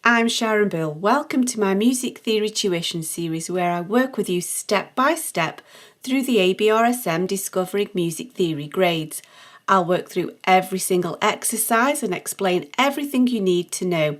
I'm Sharon Bill. Welcome to my Music Theory Tuition series where I work with you step by step through the ABRSM Discovering Music Theory grades. I'll work through every single exercise and explain everything you need to know.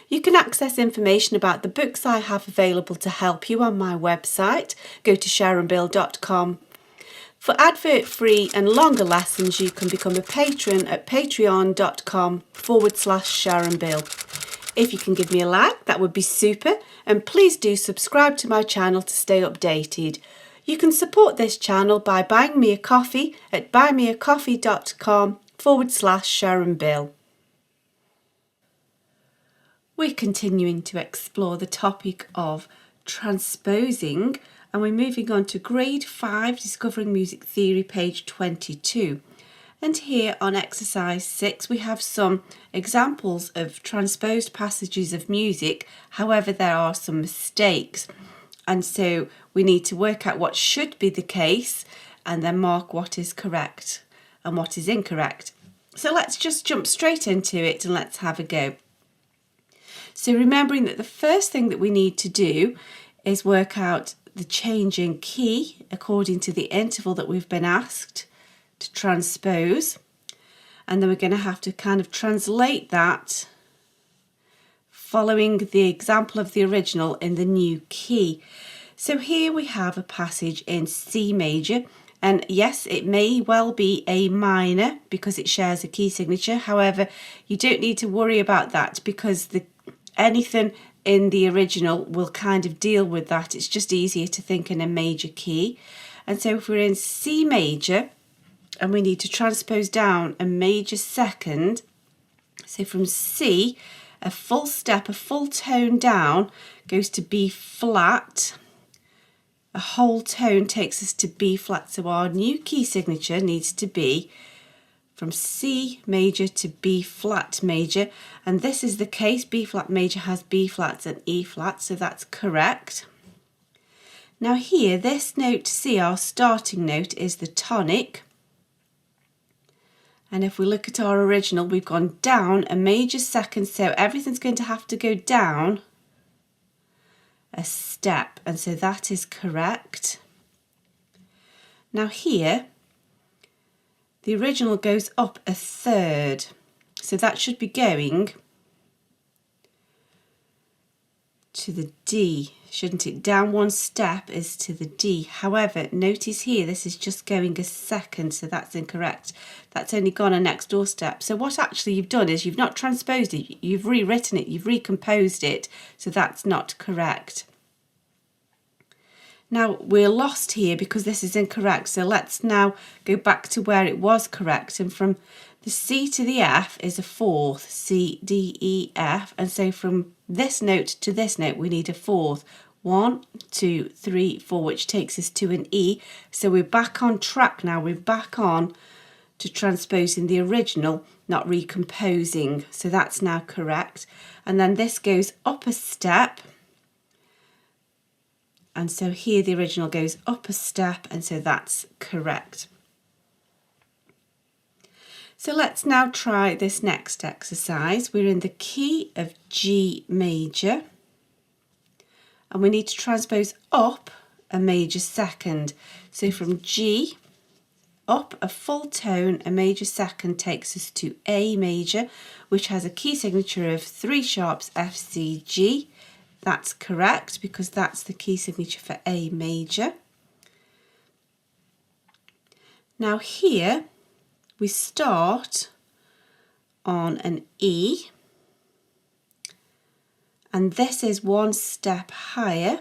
You can access information about the books I have available to help you on my website. Go to sharonbill.com. For advert-free and longer lessons, you can become a patron at patreon.com/SharonBill. If you can give me a like, that would be super, and please do subscribe to my channel to stay updated. You can support this channel by buying me a coffee at buymeacoffee.com/SharonBill. We're continuing to explore the topic of transposing, and we're moving on to Grade 5 Discovering Music Theory, page 22. And here on exercise 6 we have some examples of transposed passages of music. However, there are some mistakes, and so we need to work out what should be the case and then mark what is correct and what is incorrect. So let's just jump straight into it and let's have a go. So remembering that the first thing that we need to do is work out the change in key according to the interval that we've been asked to transpose, and then we're going to have to kind of translate that following the example of the original in the new key. So here we have a passage in C major, and yes, it may well be A minor because it shares a key signature. However, you don't need to worry about that because anything in the original will kind of deal with that. It's just easier to think in a major key. And so if we're in C major and we need to transpose down a major second, so from C, a full step, a full tone down goes to B flat. A whole tone takes us to B flat. So our new key signature needs to be from C major to B flat major. And this is the case. B flat major has B flats and E flats, so that's correct. Now here, this note C, our starting note, is the tonic. And if we look at our original, we've gone down a major second, so everything's going to have to go down a step, and so that is correct. Now here, the original goes up a third, so that should be going to the D, shouldn't it? Down one step is to the D. However, notice here this is just going a second, so that's incorrect. That's only gone a next door step. So what actually you've done is you've not transposed it, you've rewritten it, you've recomposed it, so that's not correct. Now we're lost here because this is incorrect, so let's now go back to where it was correct, and from the C to the F is a fourth, C, D, E, F, and so from this note to this note we need a fourth. 1, 2, 3, 4, which takes us to an E. So we're back on track now, we're back on to transposing the original, not recomposing, so that's now correct. And then this goes up a step, and so here the original goes up a step, and so that's correct. So let's now try this next exercise. We're in the key of G major, and we need to transpose up a major second. So from G up a full tone, a major second takes us to A major, which has a key signature of 3 sharps F, C, G. That's correct because that's the key signature for A major. Now here we start on an E, and this is one step higher,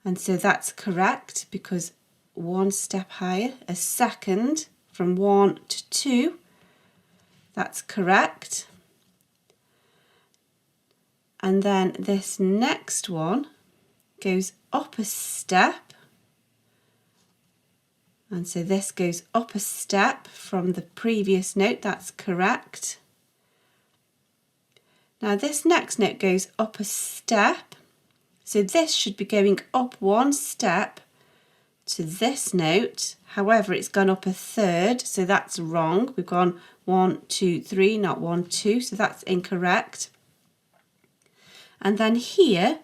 and so that's correct because one step higher, a second from 1 to 2, that's correct. And then this next one goes up a step, and so this goes up a step from the previous note, that's correct. Now this next note goes up a step, so this should be going up one step to this note. However, it's gone up a third, so that's wrong. We've gone 1, 2, 3, not 1, 2, so that's incorrect. And then here,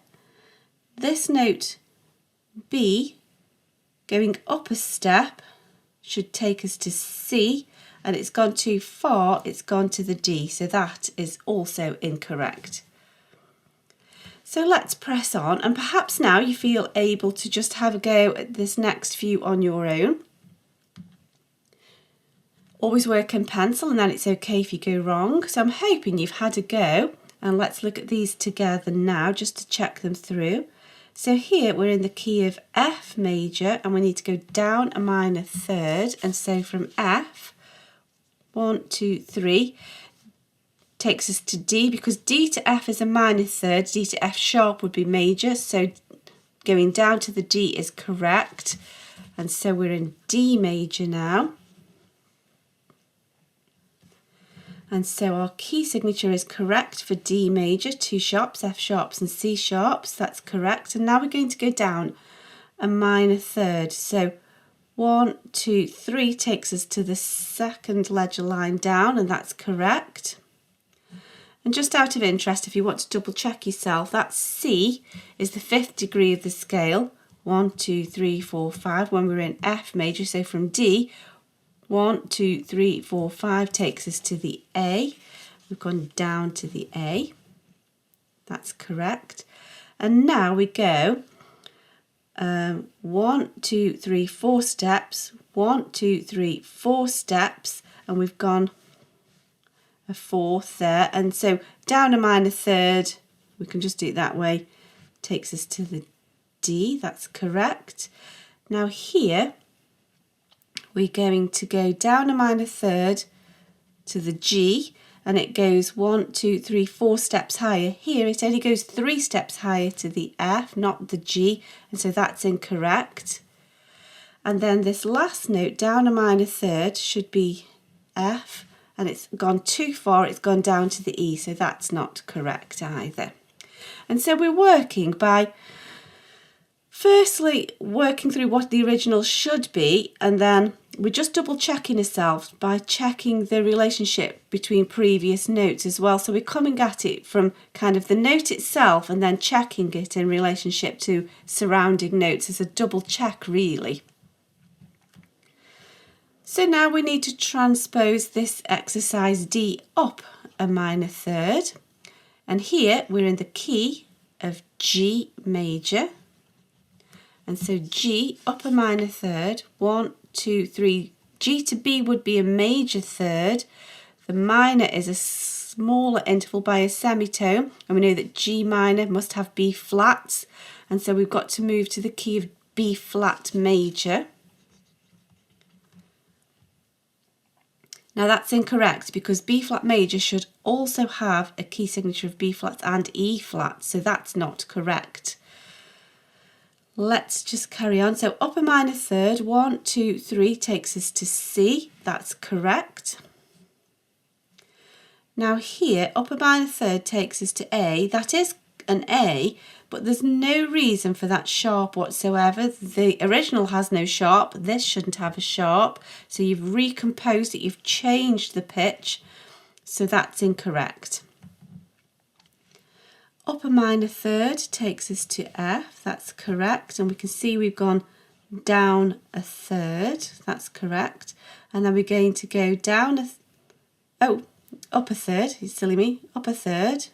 this note B going up a step should take us to C, and it's gone too far, it's gone to the D, so that is also incorrect. So let's press on, and perhaps now you feel able to just have a go at this next few on your own. Always work in pencil, and then it's okay if you go wrong. So I'm hoping you've had a go, and let's look at these together now just to check them through. So here we're in the key of F major, and we need to go down a minor third, and so from F, 1, 2, 3, takes us to D, because D to F is a minor third, D to F sharp would be major, so going down to the D is correct, and so we're in D major now. And so our key signature is correct for D major, 2 sharps, F sharps and C sharps, that's correct. And now we're going to go down a minor third. So 1, 2, 3 takes us to the second ledger line down, and that's correct. And just out of interest, if you want to double check yourself, that C is the 5th degree of the scale, 1, 2, 3, 4, 5, when we're in F major, so from D, 1, 2, 3, 4, 5 takes us to the A. We've gone down to the A. That's correct. And now we go 1, 2, 3, 4 steps, 1, 2, 3, 4 steps, and we've gone a 4th there. And so down a minor third, we can just do it that way, takes us to the D. That's correct. Now here, we're going to go down a minor third to the G, and it goes 1, 2, 3, 4 steps higher. Here it only goes 3 steps higher to the F, not the G, and so that's incorrect. And then this last note, down a minor third, should be F, and it's gone too far, it's gone down to the E, so that's not correct either. And so we're working by firstly working through what the original should be, and then we're just double checking ourselves by checking the relationship between previous notes as well. So we're coming at it from kind of the note itself and then checking it in relationship to surrounding notes as a double check really. So now we need to transpose this exercise D up a minor third, and here we're in the key of G major. And so G up a minor third, 1, 2, 3. G to B would be a major third. The minor is a smaller interval by a semitone, and we know that G minor must have B flats, and so we've got to move to the key of B flat major. Now that's incorrect because B flat major should also have a key signature of B flat and E flat, so that's not correct. Let's just carry on. So up a minor third, 1, 2, 3 takes us to C. That's correct. Now here, up a minor third takes us to A. That is an A, but there's no reason for that sharp whatsoever. The original has no sharp. This shouldn't have a sharp. So you've recomposed it. You've changed the pitch. So that's incorrect. Up a minor third takes us to F, that's correct, and we can see we've gone down a third, that's correct, and then we're going to go down up a third, you silly me, up a third,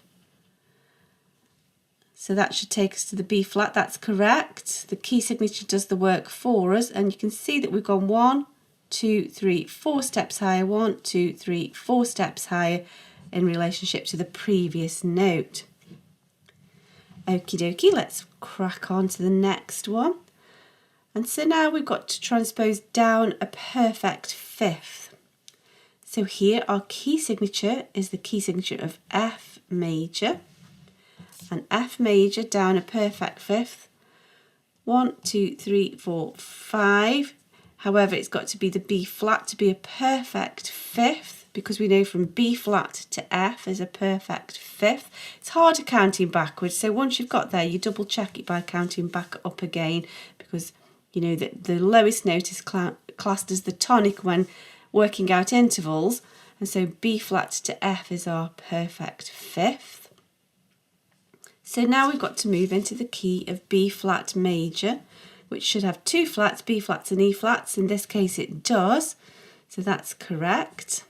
so that should take us to the B flat, that's correct. The key signature does the work for us, and you can see that we've gone 1, 2, 3, 4 steps higher, 1, 2, 3, 4 steps higher in relationship to the previous note. Okie dokie, let's crack on to the next one. And so now we've got to transpose down a perfect fifth. So here our key signature is the key signature of F major. And F major down a perfect fifth. 1, 2, 3, 4, 5. However, it's got to be the B flat to be a perfect fifth, because we know from B flat to F is a perfect fifth. It's harder counting backwards, so once you've got there, you double check it by counting back up again, because you know that the lowest note is classed as the tonic when working out intervals, and so B flat to F is our perfect fifth. So now we've got to move into the key of B flat major, which should have two flats, B flats and E flats. In this case it does, so that's correct.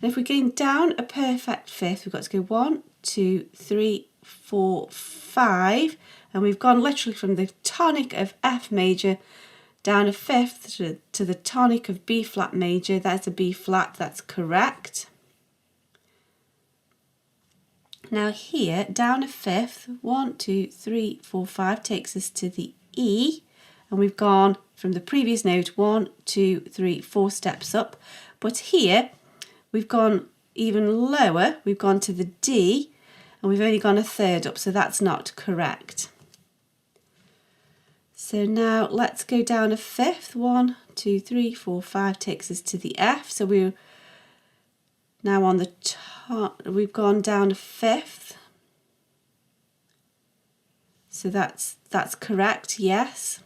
And if we're going down a perfect fifth, we've got to go 1, 2, 3, 4, 5, and we've gone literally from the tonic of F major down a fifth to the tonic of B flat major. That's a B flat, that's correct. Now here, down a fifth, 1, 2, 3, 4, 5 takes us to the E, and we've gone from the previous note 1, 2, 3, 4 steps up. But here we've gone even lower, we've gone to the D, and we've only gone a third up, so that's not correct. So now let's go down a fifth, 1, 2, 3, 4, 5 takes us to the F, so we're now on the top, we've gone down a fifth, so that's correct, yes.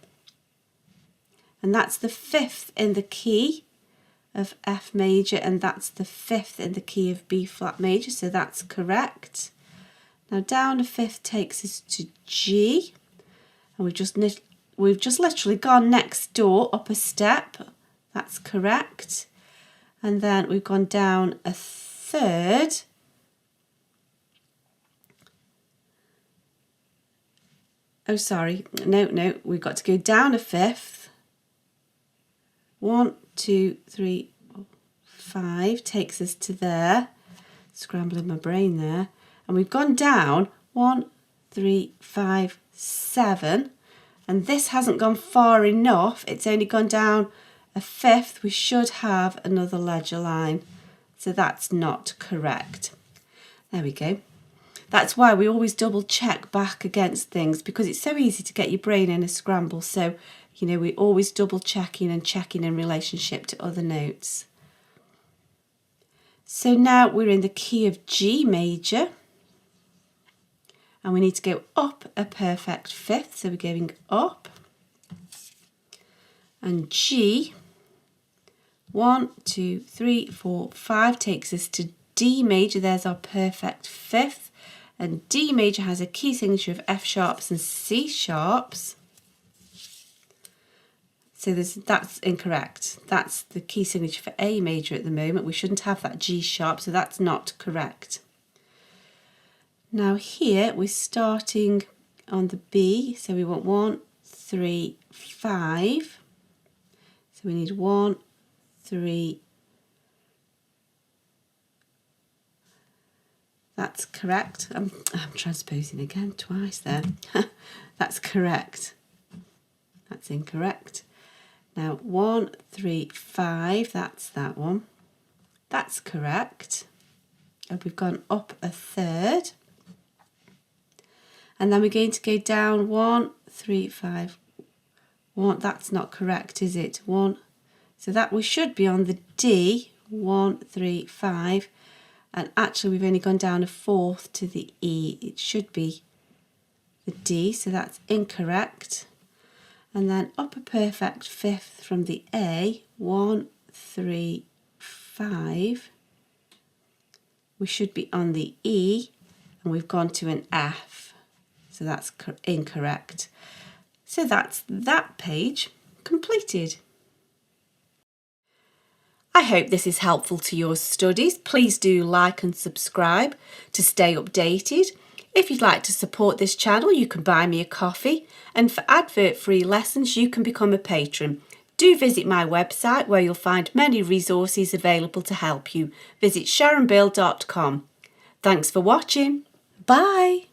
And that's the fifth in the key of F major, and that's the fifth in the key of B flat major, so that's correct. Now down a fifth takes us to G, and we've just literally gone next door up a step, that's correct. And then we've gone down a third, oh sorry, no, we've got to go down a fifth, 1, 2, 3, 5 takes us to there, scrambling my brain there, and we've gone down 1, 3, 5, 7, and this hasn't gone far enough, it's only gone down a fifth. We should have another ledger line, so that's not correct. There we go. That's why we always double check back against things, because it's so easy to get your brain in a scramble. So, you know, we're always double checking and checking in relationship to other notes. So now we're in the key of G major, and we need to go up a perfect fifth, so we're going up, and G, 1, 2, 3, 4, 5 takes us to D major, there's our perfect fifth, and D major has a key signature of F sharps and C sharps, so that's incorrect. That's the key signature for A major at the moment. We shouldn't have that G sharp, so that's not correct. Now here we're starting on the B, so we want 1, 3, 5, so we need 1, 3, that's correct. I'm transposing again twice there. That's correct. That's incorrect. Now 1, 3, 5, that's that one. That's correct. And we've gone up a third. And then we're going to go down 1, 3, 5, 1. That's not correct, is it? 1. So that we should be on the D, 1, 3, 5. And actually we've only gone down a fourth to the E. It should be the D, so that's incorrect. And then up a perfect fifth from the A, 1, 3, 5. We should be on the E, and we've gone to an F. So that's incorrect. So that's that page completed. I hope this is helpful to your studies. Please do like and subscribe to stay updated. If you'd like to support this channel, you can buy me a coffee, and for advert-free lessons you can become a patron. Do visit my website where you'll find many resources available to help you. Visit sharonbill.com. Thanks for watching. Bye.